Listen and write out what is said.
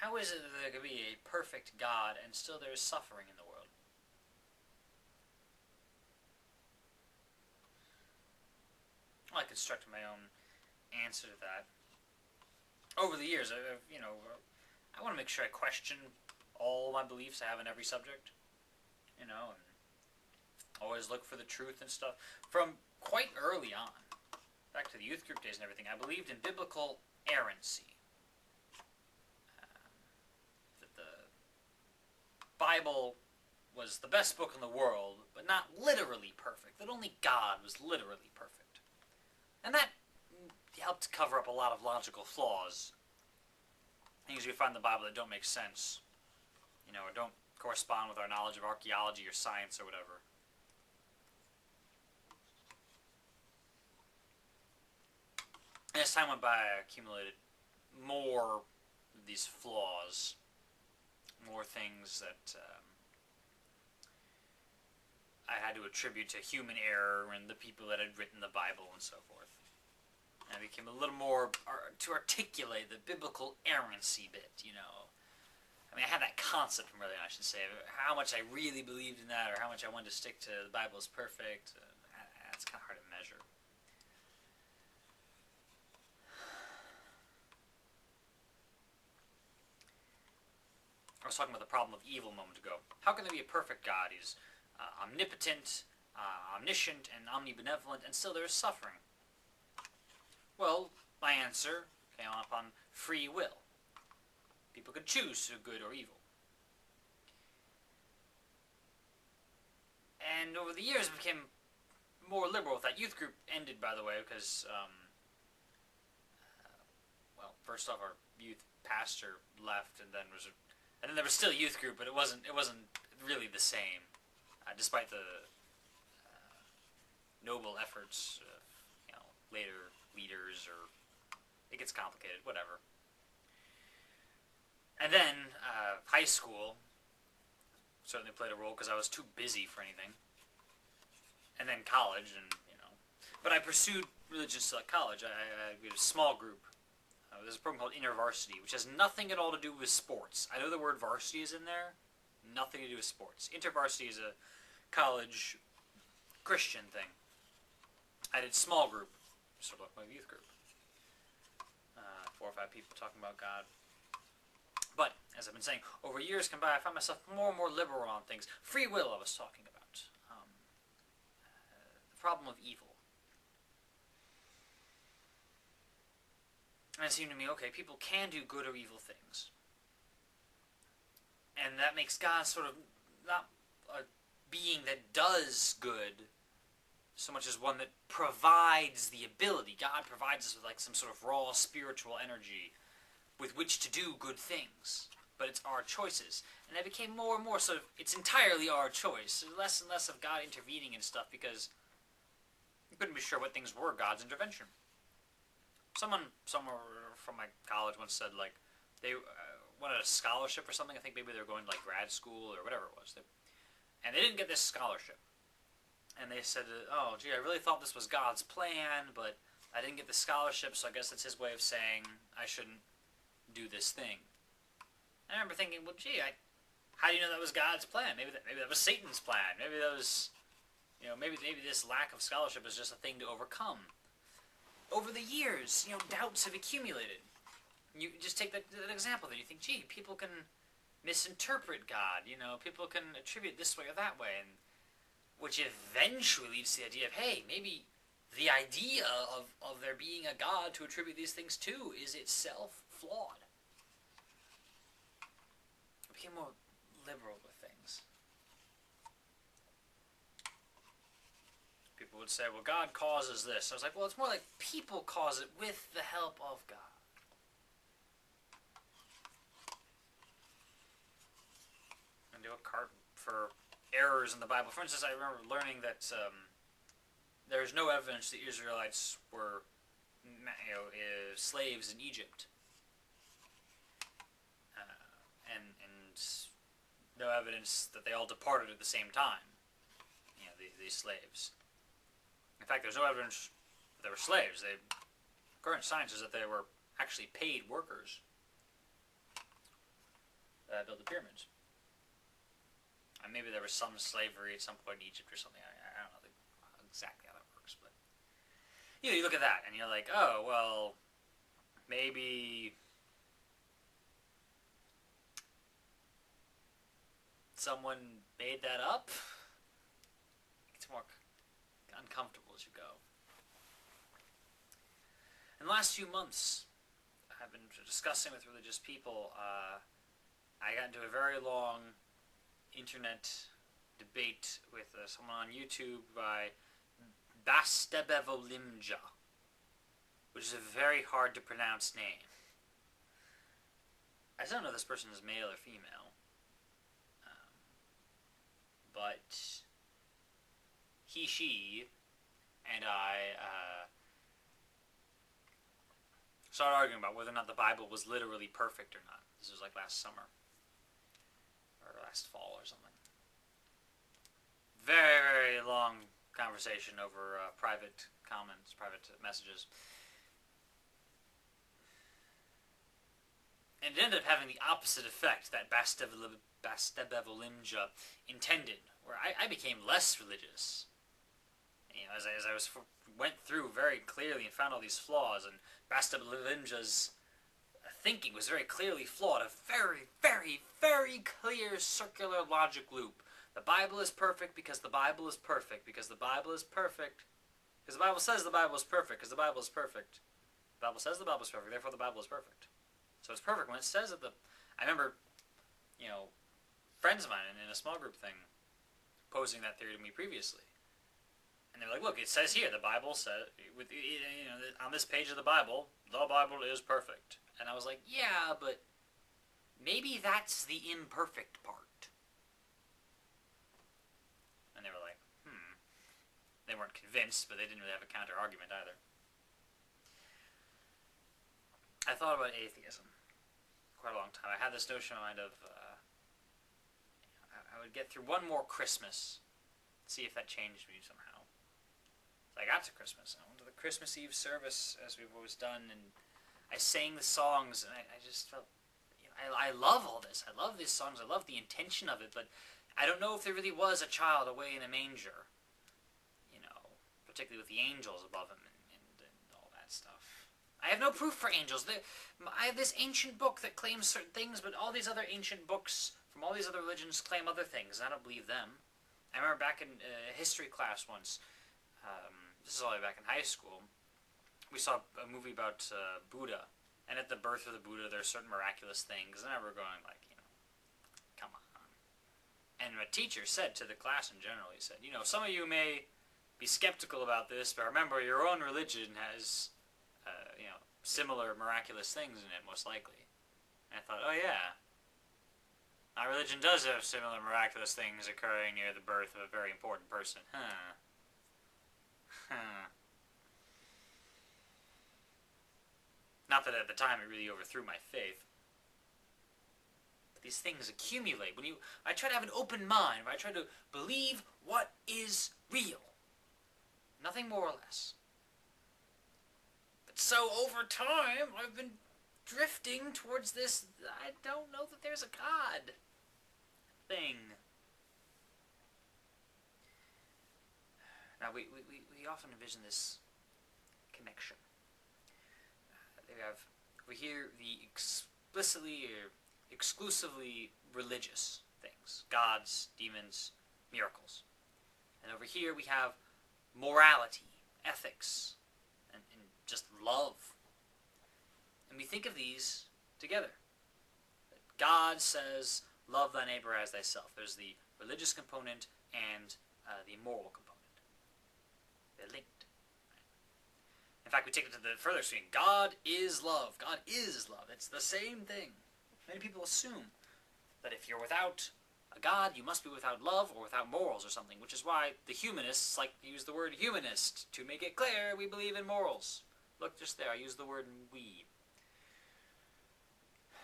how is it that there could be a perfect God and still there is suffering in the world? Well, I constructed my own answer to that. Over the years, I want to make sure I question all my beliefs I have in every subject, and always look for the truth and stuff. From quite early on, back to the youth group days and everything, I believed in biblical errancy. That the Bible was the best book in the world, but not literally perfect. That only God was literally perfect. And that helped cover up a lot of logical flaws. Things we find in the Bible that don't make sense, or don't correspond with our knowledge of archaeology or science or whatever. And as time went by, I accumulated more of these flaws, more things that I had to attribute to human error and the people that had written the Bible and so forth. And I became a little more to articulate the biblical errancy bit, I mean, I had that concept from early on, I should say. How much I really believed in that, or how much I wanted to stick to the Bible is perfect, that's kind of hard to measure. I was talking about the problem of evil a moment ago. How can there be a perfect God? He's omnipotent, omniscient, and omnibenevolent, and still there is suffering. Well, my answer came upon free will. People could choose to do good or evil. And over the years, I became more liberal with that. Youth group ended, by the way, because, well, first off, our youth pastor left, and then there was still a youth group, but it wasn't really the same, despite the noble efforts of later leaders. Or it gets complicated, whatever. And then high school certainly played a role because I was too busy for anything. And then college, but I pursued religion still at college. I did a small group. There's a program called InterVarsity, which has nothing at all to do with sports. I know the word varsity is in there, nothing to do with sports. InterVarsity is a college Christian thing. I did small group, sort of like my youth group. 4 or 5 people talking about God. But, as I've been saying, over years come by, I find myself more and more liberal on things. Free will I was talking about. The problem of evil. And it seemed to me, okay, people can do good or evil things. And that makes God sort of not a being that does good so much as one that provides the ability. God provides us with like some sort of raw spiritual energy with which to do good things. But it's our choices. And I became more and more sort of, it's entirely our choice. Less and less of God intervening and stuff because I couldn't be sure what things were God's intervention. Someone somewhere from my college once said, like, they wanted a scholarship or something. I think maybe they were going to, like, grad school or whatever it was. And they didn't get this scholarship. And they said, oh, gee, I really thought this was God's plan, but I didn't get the scholarship, so I guess that's his way of saying I shouldn't do this thing. And I remember thinking, well, gee, how do you know that was God's plan? Maybe that was Satan's plan. Maybe that was, maybe this lack of scholarship is just a thing to overcome. Over the years, doubts have accumulated. You just take that example there. You think, gee, people can misinterpret God. People can attribute this way or that way, and which eventually leads to the idea of, hey, maybe the idea of there being a God to attribute these things to is itself flawed. I became more liberal with things. People would say, well, God causes this. I was like, well, it's more like people cause it with the help of God. And do a cart for errors in the Bible. For instance, I remember learning that there's no evidence the Israelites were slaves in Egypt. And no evidence that they all departed at the same time, these slaves. In fact, there's no evidence that they were slaves. Current science is that they were actually paid workers. build the pyramids. And maybe there was some slavery at some point in Egypt or something. I don't know exactly how that works, but you look at that and you're like, oh well, maybe someone made that up. It's more uncomfortable as you go. In the last few months, I've been discussing with religious people. I got into a very long internet debate with someone on YouTube by Bastebevolimja, which is a very hard to pronounce name. I don't know if this person is male or female, but he, she, and I started arguing about whether or not the Bible was literally perfect or not. This was like last summer. Or last fall or something. Very, very long conversation over private comments, private messages. And it ended up having the opposite effect that Bastebevolimja intended, where I became less religious. As I went through very clearly and found all these flaws, and Bastebevolimja's thinking was very clearly flawed. A very, very, very clear circular logic loop. The Bible is perfect because the Bible is perfect because the Bible is perfect because the Bible says the Bible is perfect because the Bible is perfect. The Bible says the Bible is perfect, therefore the Bible is perfect. So it's perfect when it says that I remember, friends of mine in a small group thing posing that theory to me previously. And they were like, look, it says here, the Bible says, on this page of the Bible is perfect. And I was like, yeah, but maybe that's the imperfect part. And they were like, They weren't convinced, but they didn't really have a counter-argument either. I thought about atheism quite a long time. I had this notion in mind of, I would get through one more Christmas, see if that changed me somehow. So I got to Christmas, and I went to the Christmas Eve service, as we've always done, and I sang the songs, and I just felt, I love all this. I love these songs. I love the intention of it, but I don't know if there really was a child away in a manger, particularly with the angels above him and all that stuff. I have no proof for angels. I have this ancient book that claims certain things, but all these other ancient books from all these other religions claim other things, and I don't believe them. I remember back in history class once, this is all the way back in high school, we saw a movie about Buddha, and at the birth of the Buddha there are certain miraculous things, and I remember going like, come on. And my teacher said to the class in general, he said, some of you may be skeptical about this, but remember your own religion has, similar miraculous things in it, most likely. And I thought, oh yeah, our religion does have similar miraculous things occurring near the birth of a very important person. Not that at the time it really overthrew my faith. But these things accumulate. I try to have an open mind, where I try to believe what is real. Nothing more or less. But so over time, I've been drifting towards this, I don't know that there's a God thing. Now, we often envision this connection. We have over here the explicitly or exclusively religious things. Gods, demons, miracles. And over here we have morality, ethics, and just love. And we think of these together. God says, love thy neighbor as thyself. There's the religious component and the moral component. They're linked. In fact, we take it to the further extreme. God is love. God is love. It's the same thing. Many people assume that if you're without a God, you must be without love or without morals or something, which is why the humanists like to use the word humanist. To make it clear, we believe in morals. Look, just there, I use the word we.